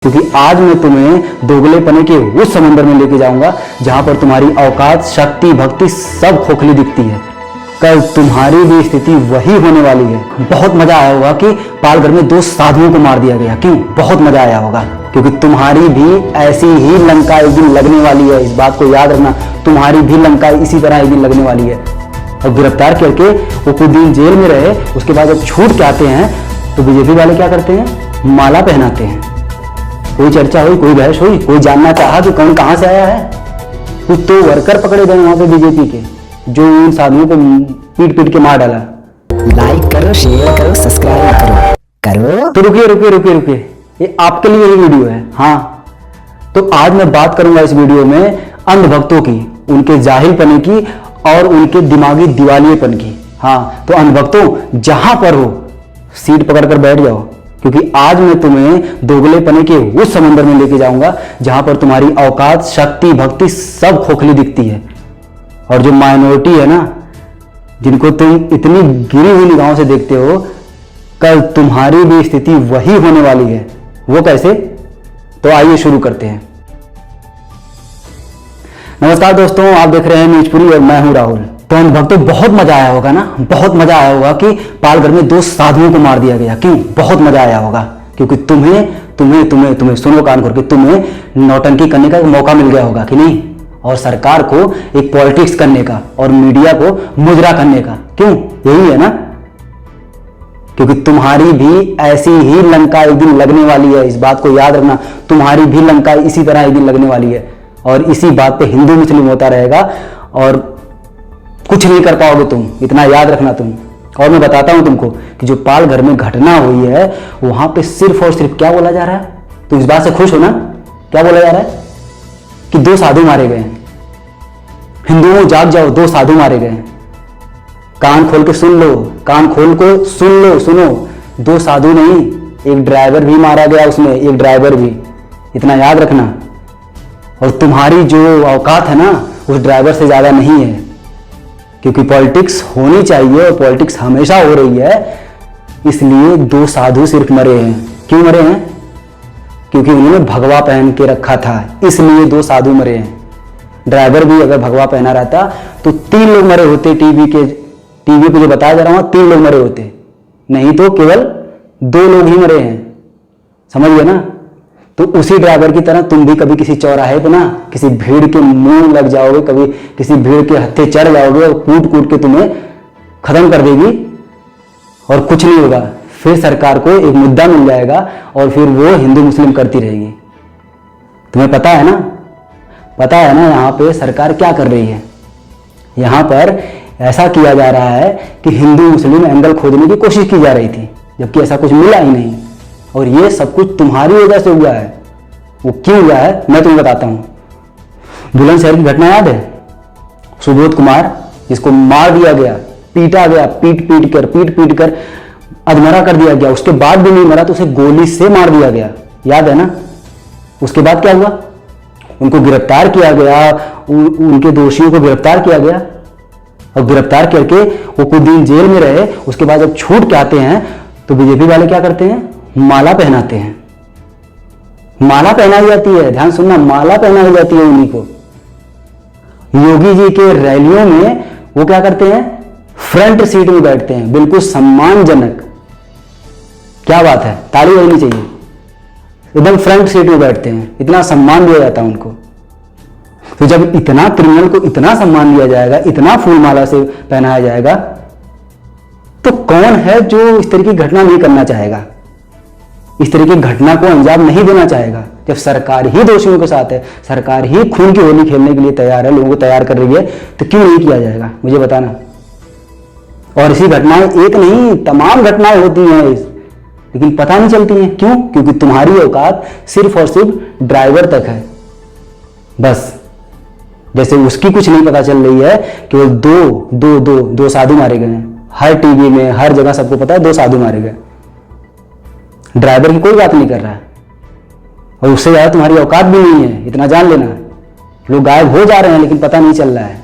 क्योंकि आज मैं तुम्हें दोगलेपने के उस समंदर में लेके जाऊंगा जहां पर तुम्हारी औकात, शक्ति, भक्ति सब खोखली दिखती है। कल तुम्हारी भी स्थिति वही होने वाली है। बहुत मजा आया होगा कि पालघर में 2 साधुओं को मार दिया गया। क्यों? बहुत मजा आया होगा क्योंकि तुम्हारी भी ऐसी ही लंका एक दिन लगने वाली है। इस बात को याद रखना, तुम्हारी भी लंका इसी तरह एक दिन लगने वाली है। और गिरफ्तार करके वो कुछ दिन जेल में रहे, उसके बाद जब छूट के आते हैं तो बीजेपी वाले क्या करते हैं? माला पहनाते हैं। कोई चर्चा हुई, कोई बहस हुई, कोई जानना चाहा कि कौन कहां से आया है? कुछ तो वर्कर पकड़े गए वहां पे बीजेपी के, जो उन साधुओं को पीट पीट के मार डाला। लाइक करो, शेयर करो, सब्सक्राइब करो। तो रुकिए, ये आपके लिए ही वीडियो है। हाँ, तो आज मैं बात करूंगा इस वीडियो में अंधभक्तों की, उनके जाहिलपने की और उनके दिमागी दिवालियेपन की। हाँ, तो अंधभक्तों जहां पर हो सीट पकड़कर बैठ जाओ, क्योंकि आज मैं तुम्हें दोगलेपने के उस समंदर में लेके जाऊंगा जहां पर तुम्हारी औकात, शक्ति, भक्ति सब खोखली दिखती है। और जो माइनॉरिटी है ना, जिनको तुम इतनी गिरी हुई निगाहों से देखते हो, कल तुम्हारी भी स्थिति वही होने वाली है। वो कैसे? तो आइए शुरू करते हैं। नमस्कार दोस्तों, आप देख रहे हैं न्यूज़पुरी और मैं हूं राहुल। तो अंधभक्तों बहुत मजा आया होगा ना, बहुत मजा आया होगा कि पालघर में 2 साधुओं को मार दिया गया। क्यों? बहुत मजा आया होगा क्योंकि तुम्हें सुनो कान खोल के, तुम्हें नौटंकी करने का मौका मिल गया होगा कि नहीं, और सरकार को एक पॉलिटिक्स करने का और मीडिया को मुजरा करने का। क्यों? यही है ना, क्योंकि तुम्हारी भी ऐसी ही लंका एक दिन लगने वाली है। इस बात को याद रखना, तुम्हारी भी लंका इसी तरह एक दिन लगने वाली है। और इसी बात पे हिंदू मुस्लिम होता रहेगा और कुछ नहीं कर पाओगे तुम, इतना याद रखना तुम। और मैं बताता हूं तुमको कि जो पालघर में घटना हुई है वहां पे सिर्फ और सिर्फ क्या बोला जा रहा है? तुम इस बात से खुश हो ना? क्या बोला जा रहा है? कि 2 साधु मारे गए हैं। हिंदुओं जाग जाओ, 2 साधु मारे गए हैं। कान खोल के सुन लो, कान खोल को सुन लो, सुनो। 2 साधु नहीं, एक ड्राइवर भी मारा गया उसमें, एक ड्राइवर भी, इतना याद रखना। और तुम्हारी जो औकात है ना, उस ड्राइवर से ज्यादा नहीं है, क्योंकि पॉलिटिक्स होनी चाहिए और पॉलिटिक्स हमेशा हो रही है। इसलिए 2 साधु सिर्फ मरे हैं। क्यों मरे हैं? क्योंकि उन्होंने भगवा पहन के रखा था, इसलिए 2 साधु मरे हैं। ड्राइवर भी अगर भगवा पहना रहता तो 3 लोग मरे होते। टीवी पे जो बताया जा रहा हूं, 3 लोग मरे होते, नहीं तो केवल 2 लोग ही मरे हैं। समझ गए ना? तो उसी ड्राइवर की तरह तुम भी कभी किसी चौराहे पे ना किसी भीड़ के मुंह लग जाओगे, कभी किसी भीड़ के हत्थे चढ़ जाओगे और कूट कूट के तुम्हें खत्म कर देगी और कुछ नहीं होगा। फिर सरकार को एक मुद्दा मिल जाएगा और फिर वो हिंदू मुस्लिम करती रहेगी। तुम्हें पता है ना यहाँ पे सरकार क्या कर रही है? यहाँ पर ऐसा किया जा रहा है कि हिंदू मुस्लिम एंगल खोजने की कोशिश की जा रही थी, जबकि ऐसा कुछ मिला ही नहीं। और ये सब कुछ तुम्हारी वजह से हुआ है। वो क्यों हुआ है मैं तुम्हें बताता हूं। बुलंदशहर की घटना याद है? सुबोध कुमार, जिसको मार दिया गया, पीटा गया, पीट कर अधमरा कर दिया गया। उसके बाद भी नहीं मरा तो उसे गोली से मार दिया गया, याद है ना? उसके बाद क्या हुआ? उनको गिरफ्तार किया गया, उनके दोषियों को गिरफ्तार किया गया और गिरफ्तार करके वो कुछ दिन जेल में रहे। उसके बाद जब छूट के आते हैं तो बीजेपी वाले क्या करते हैं? माला पहनाते हैं। माला पहनाई जाती है, ध्यान सुनना, माला पहनाई जाती है उन्हीं को। योगी जी के रैलियों में वो क्या करते हैं? फ्रंट सीट में बैठते हैं, बिल्कुल सम्मानजनक। क्या बात है, ताली बजनी चाहिए। एकदम फ्रंट सीट में बैठते हैं, इतना सम्मान दिया जाता है उनको। तो जब इतना क्रिमिनल को इतना सम्मान दिया जाएगा, इतना फूल माला से पहनाया जाएगा, तो कौन है जो इस तरह की घटना नहीं करना चाहेगा, इस तरह की घटना को अंजाम नहीं देना चाहेगा? जब सरकार ही दोषियों के साथ है, सरकार ही खून की होली खेलने के लिए तैयार है, लोगों को तैयार कर रही है, तो क्यों नहीं किया जाएगा? मुझे बताना। और ऐसी घटनाएं एक नहीं, तमाम घटनाएं होती हैं, लेकिन पता नहीं चलती हैं। क्यों? क्योंकि तुम्हारी औकात सिर्फ और सिर्फ ड्राइवर तक है, बस। जैसे उसकी कुछ नहीं पता चल रही है, केवल दो साधु मारे गए हैं। हर टीवी में, हर जगह सबको पता है 2 साधु मारे गए। ड्राइवर की कोई बात नहीं कर रहा है, और उससे ज्यादा तुम्हारी औकात भी नहीं है, इतना जान लेना। लोग गायब हो जा रहे हैं लेकिन पता नहीं चल रहा है।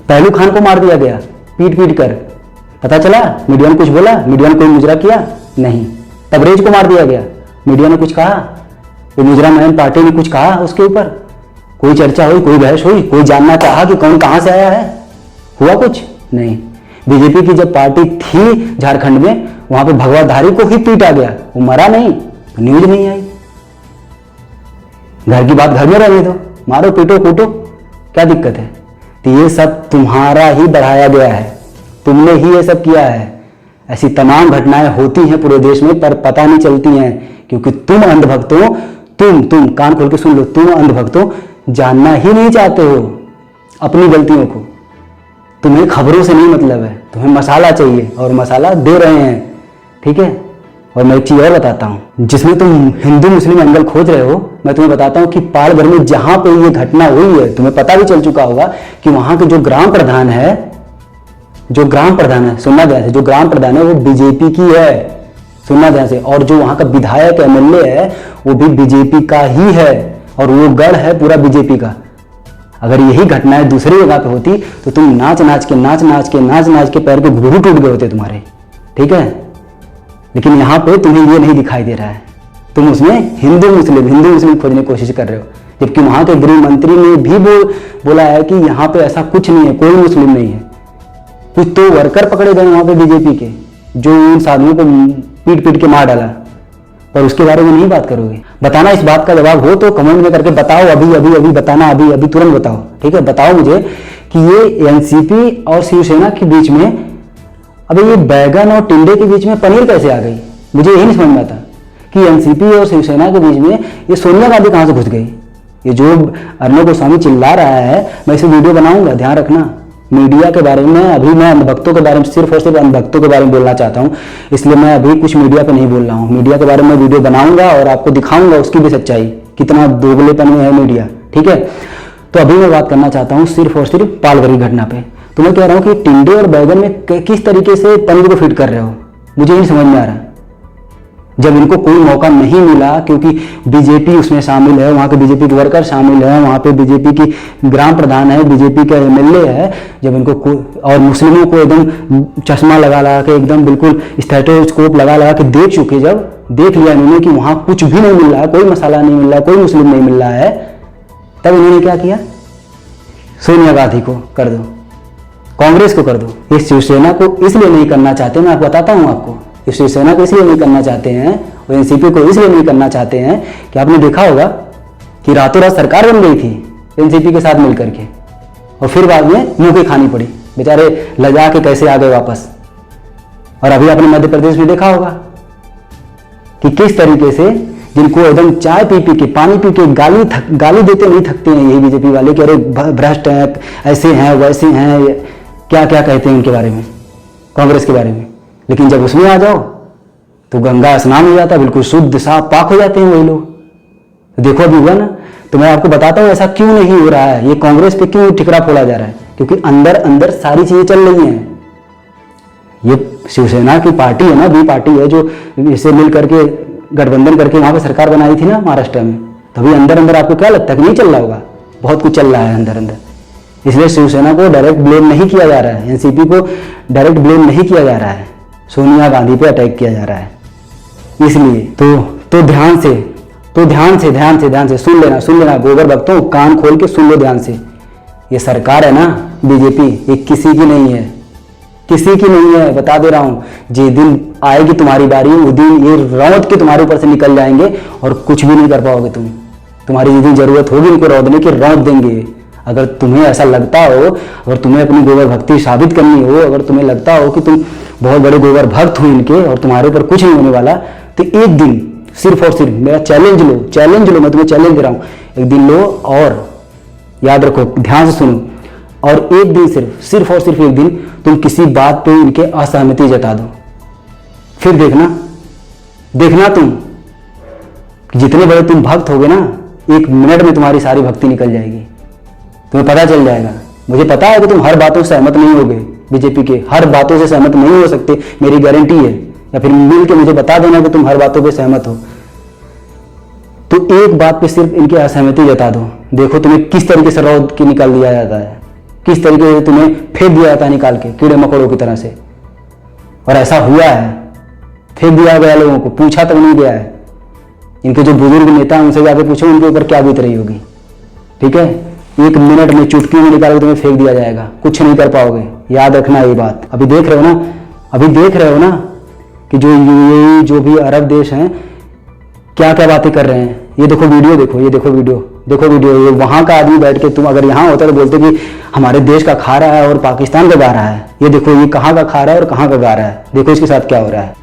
पहलू खान को मार दिया गया पीट कर, पता चला? मीडिया ने कुछ बोला? मीडिया ने कोई मुजरा किया? नहीं। तबरेज को मार दिया गया, मीडिया ने कुछ कहा? ये मुजरामैन पार्टी ने कुछ कहा उसके ऊपर? कोई चर्चा हुई, कोई बहस हुई, कोई जानना चाहा कि कौन कहां से आया है? हुआ कुछ नहीं। बीजेपी की जब पार्टी थी झारखंड में, वहां पे भगवाधारी को ही पीटा गया, वो मरा नहीं, न्यूज नहीं आई। घर की बात घर में रहने दो, मारो पीटो कूटो, क्या दिक्कत है? तो ये सब तुम्हारा ही बढ़ाया गया है, तुमने ही ये सब किया है। ऐसी तमाम घटनाएं होती हैं पूरे देश में, पर पता नहीं चलती हैं क्योंकि तुम अंधभक्त हो। तुम कान खोल के सुन लो, तुम अंधभक्त हो, जानना ही नहीं चाहते हो अपनी गलतियों को। तुम्हें खबरों से नहीं मतलब है, तुम्हें मसाला चाहिए और मसाला दे रहे हैं, ठीक है। और मैं एक चीज और बताता हूं, जिसमें तुम हिंदू मुस्लिम एंगल खोज रहे हो, मैं तुम्हें बताता हूं कि पालघर में जहां पे ये घटना हुई है, तुम्हें पता भी चल चुका होगा कि वहां के जो ग्राम प्रधान है, सुनना ध्यान से, जो ग्राम प्रधान है वो बीजेपी की है, सुनना ध्यान से। और जो वहां का विधायक एमएलए है वो भी बीजेपी का ही है, और वो गढ़ है पूरा बीजेपी का। अगर यही घटनाएं दूसरी जगह पे होती तो तुम नाच नाच के पैर के घुघरू टूट गए होते तुम्हारे, ठीक है। लेकिन यहां पे तुम्हें ये नहीं दिखाई दे रहा है, तुम उसमें हिंदू मुस्लिम खोजने की कोशिश कर रहे हो, जबकि वहां के गृह मंत्री ने भी बोला है कि यहाँ पे ऐसा कुछ नहीं है, कोई मुस्लिम नहीं है। कुछ तो वर्कर पकड़े गए वहां पे बीजेपी के, जो उन साधुओं को पीट पीट के मार डाला, पर उसके बारे में नहीं बात करोगे। बताना, इस बात का जवाब हो तो कमेंट में करके बताओ, अभी बताना, अभी तुरंत बताओ, ठीक है। बताओ मुझे कि ये एनसीपी और शिवसेना के बीच में, अबे ये बैगन और टिंडे के बीच में पनीर कैसे आ गई? मुझे यही नहीं समझ में आता कि एनसीपी और शिवसेना के बीच में ये सोनिया गांधी कहां से घुस गई। ये जो अर्नब गोस्वामी चिल्ला रहा है, मैं इसे वीडियो बनाऊंगा, ध्यान रखना। मीडिया के बारे में अभी मैं अंधभक्तों के बारे में, सिर्फ और सिर्फ अंधभक्तों के बारे में बोलना चाहता हूं, इसलिए मैं अभी कुछ मीडिया पे नहीं बोल रहा हूं। मीडिया के बारे में वीडियो बनाऊंगा और आपको दिखाऊंगा उसकी भी सच्चाई, कितना दोगलेपन में है मीडिया, ठीक है। तो अभी मैं बात करना चाहता हूं सिर्फ और सिर्फ पालघर की घटना पे। तो मैं कह रहा हूं कि टिंडे और बैगन में किस तरीके से पनीर को फिट कर रहे हो, मुझे नहीं समझ में आ रहा। जब इनको कोई मौका नहीं मिला, क्योंकि बीजेपी उसमें शामिल है, वहां के बीजेपी के वर्कर शामिल है, वहां पे बीजेपी की ग्राम प्रधान है, बीजेपी का एमएलए है, जब इनको और मुस्लिमों को एकदम चश्मा लगा के, एकदम बिल्कुल स्टेथोस्कोप लगा के देख चुके, जब देख लिया इन्होंने कि वहां कुछ भी नहीं मिल रहा है, कोई मसाला नहीं मिल रहा है, कोई मुस्लिम नहीं मिल रहा है, तब इन्होंने क्या किया? सोनिया गांधी को कर दो, कांग्रेस को कर दो। ये शिवसेना को इसलिए नहीं करना चाहते, मैं बताता हूं आपको, इस शिवसेना को इसलिए नहीं करना चाहते हैं और एनसीपी को इसलिए नहीं करना चाहते हैं कि आपने देखा होगा कि रातों रात सरकार बन गई थी एनसीपी के साथ मिलकर के, और फिर बाद में मुंह की खानी पड़ी, बेचारे लजा के कैसे आ गए वापस। और अभी आपने मध्य प्रदेश में देखा होगा कि किस तरीके से जिनको एकदम चाय पी के, पानी पी के गाली देते नहीं थकते हैं यही बीजेपी वाले, कि अरे भ्रष्ट हैं, ऐसे हैं, वैसे हैं, क्या क्या कहते हैं उनके बारे में, कांग्रेस के बारे में। लेकिन जब उसमें आ जाओ तो गंगा स्नान हो जाता है, बिल्कुल शुद्ध साफ पाक हो जाते हैं वही लोग। तो देखो अभी हुआ ना। तो मैं आपको बताता हूं ऐसा क्यों नहीं हो रहा है, ये कांग्रेस पे क्यों ठिकरा फोड़ा जा रहा है, क्योंकि अंदर अंदर सारी चीजें चल रही हैं। ये शिवसेना की पार्टी है ना, बी पार्टी है, जो इससे मिल करके गठबंधन करके वहां पर सरकार बनाई थी ना महाराष्ट्र में, तभी अंदर अंदर आपको क्या लगता है कि नहीं चल रहा होगा? बहुत कुछ चल रहा है अंदर अंदर। इसलिए शिवसेना को डायरेक्ट ब्लेम नहीं किया जा रहा है, एनसीपी को डायरेक्ट ब्लेम नहीं किया जा रहा है, सोनिया गांधी पे अटैक किया जा रहा है। इसलिए तो ध्यान से सुन लेना गोबर भक्तों, कान खोल के सुन लो ध्यान से। ये सरकार है ना बीजेपी, ये किसी की नहीं है, किसी की नहीं है, बता दे रहा हूं। जिस दिन आएगी तुम्हारी बारी, उस दिन ये रौंद के तुम्हारे ऊपर से निकल जाएंगे और कुछ भी नहीं कर पाओगे तुम। तुम्हारी जिस दिन जरूरत होगी इनको रौंदने की, रौंद देंगे। अगर तुम्हें ऐसा लगता हो, अगर तुम्हें अपनी गोबर भक्ति साबित करनी हो, अगर तुम्हें लगता हो कि तुम बहुत बड़े गोबर भक्त हो इनके और तुम्हारे ऊपर कुछ नहीं होने वाला, तो एक दिन सिर्फ और सिर्फ मेरा चैलेंज लो, मैं तुम्हें चैलेंज दे रहा हूं, एक दिन लो और याद रखो, ध्यान से सुनो, और एक दिन सिर्फ और सिर्फ एक दिन तुम किसी बात पे इनके असहमति जता दो, फिर देखना तुम जितने बड़े तुम भक्त होगे ना, 1 मिनट में तुम्हारी सारी भक्ति निकल जाएगी, तुम्हें पता चल जाएगा। मुझे पता है कि तुम हर बातों से सहमत नहीं होगे, बीजेपी के हर बातों से सहमत नहीं हो सकते, मेरी गारंटी है, या फिर मिल के मुझे बता देना कि तुम हर बातों पे सहमत हो। तो एक बात पे सिर्फ इनकी असहमति जता दो, देखो तुम्हें किस तरीके से रौद के निकाल दिया जाता है, किस तरीके से तुम्हें फेंक दिया जाता है निकाल के कीड़े मकोड़ों की तरह से। और ऐसा हुआ है, फेंक दिया गया लोगों को, पूछा तक नहीं गया है। इनके जो बुजुर्ग नेता हैं उनसे जाके पूछो उनके ऊपर क्या बीत रही होगी। ठीक है, 1 मिनट में चुटकी में निकाल के तुम्हें फेंक दिया जाएगा, कुछ नहीं कर पाओगे, याद रखना ये बात। अभी देख रहे हो ना कि जो यूएई जो भी अरब देश हैं क्या क्या बातें कर रहे हैं। ये देखो वीडियो, देखो वीडियो, ये वहां का आदमी बैठ के, तुम अगर यहाँ होता तो बोलते कि हमारे देश का खा रहा है और पाकिस्तान का गा रहा है। ये देखो ये कहाँ का खा रहा है और कहाँ का गा रहा है, देखो इसके साथ क्या हो रहा है।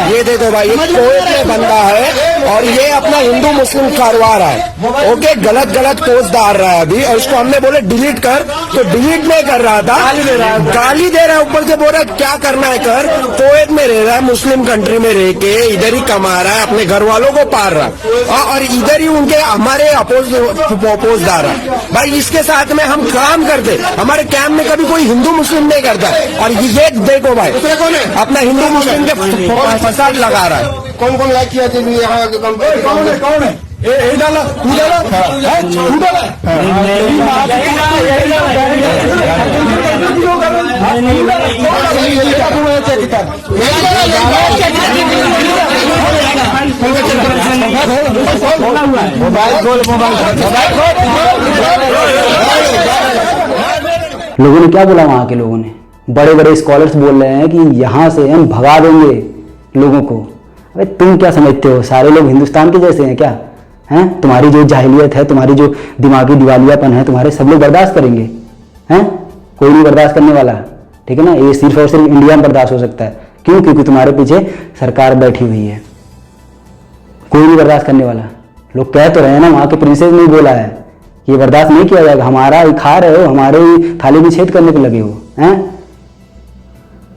ये देखो भाई, ये कोर्ट में बंदा है और ये अपना हिंदू मुस्लिम करवा रहा है। ओके, गलत पोस्ट डाल रहा है अभी, और उसको हमने बोले डिलीट कर, तो डिलीट नहीं कर रहा था, गाली दे रहा है, ऊपर से बोल रहा है क्या करना है कर। कोर्ट में रह रहा है, मुस्लिम कंट्री में रह के इधर ही कमा रहा है, अपने घर वालों को पाल रहा है और इधर ही उनके हमारे अपोज डाल रहा है। भाई इसके साथ में हम काम करते, हमारे कैंप में कभी कोई हिंदू मुस्लिम नहीं करता। और ये देखो भाई, अपना हिंदू मुस्लिम के फसाद लगा रहा है। कौन कौन लाइक किया थे यहाँ के? कौन है? लोगों ने क्या बोला, वहां के लोगों ने, बड़े बड़े स्कॉलर्स बोल रहे हैं कि यहाँ से हम भगा देंगे लोगों को। अबे तुम क्या समझते हो, सारे लोग हिंदुस्तान के जैसे हैं क्या? हैं, तुम्हारी जो जाहिलियत है, तुम्हारी जो दिमागी दिवालियापन है, तुम्हारे सब लोग बर्दाश्त करेंगे? हैं, कोई नहीं बर्दाश्त करने वाला। ठीक है ना, ये सिर्फ और सिर्फ इंडिया में बर्दाश्त हो सकता है। क्यों? क्योंकि तुम्हारे पीछे सरकार बैठी हुई है, कोई नहीं बर्दाश्त करने वाला। लोग कह तो रहे हैं ना, वहां के प्रिंसेस ने बोला है ये बर्दाश्त नहीं किया जाएगा, हमारा ही खा रहे हो, हमारे ही थाली में छेद करने को लगे हो। हैं,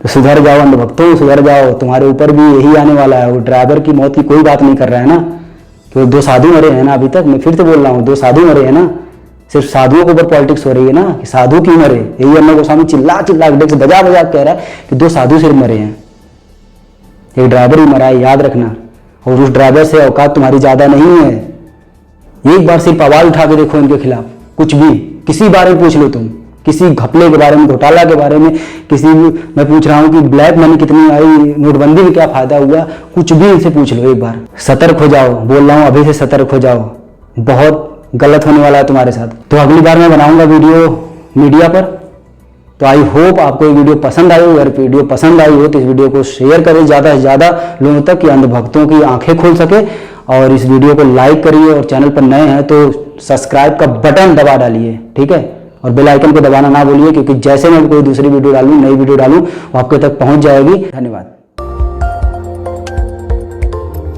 तो सुधर जाओ अंधभक्तों, सुधर जाओ, तुम्हारे ऊपर भी यही आने वाला है। वो ड्राइवर की मौत की कोई बात नहीं कर रहा है ना, कि 2 साधु मरे हैं ना अभी तक। मैं फिर से बोल रहा हूँ, 2 साधु मरे हैं ना, सिर्फ साधुओं के ऊपर पॉलिटिक्स हो रही है ना, कि साधु क्यों मरे। यही अन्ना गोस्वामी चिल्ला डेस्क बजा कह रहा है कि 2 साधु सिर्फ मरे हैं, एक ड्राइवर ही मरा है, याद रखना। और उस ड्राइवर से औकात तुम्हारी ज्यादा नहीं है। एक बार सिर्फ आवाज उठा के देखो इनके खिलाफ, कुछ भी, किसी बारे में पूछ लो तुम, किसी घपले के बारे में, घोटाला के बारे में, किसी मैं पूछ रहा हूँ कि ब्लैक मनी कितनी आई, नोटबंदी में क्या फायदा हुआ, कुछ भी इनसे पूछ लो एक बार। सतर्क हो जाओ, बोल रहा हूँ अभी से सतर्क हो जाओ, बहुत गलत होने वाला है तुम्हारे साथ। तो अगली बार मैं बनाऊंगा वीडियो मीडिया पर। तो आई होप आपको ये वीडियो पसंद आई हो। अगर वीडियो पसंद आई हो तो इस वीडियो को शेयर करें ज़्यादा से ज़्यादा लोगों तक, कि अंधभक्तों की आंखें खोल सके। और इस वीडियो को लाइक करिए, और चैनल पर नए हैं तो सब्सक्राइब का बटन दबा डालिए। ठीक है, और बेल आइकन को दबाना ना भूलिए, क्योंकि जैसे मैं कोई दूसरी वीडियो डालूं, नई वीडियो डालूं, वो आपके तक पहुंच जाएगी। धन्यवाद।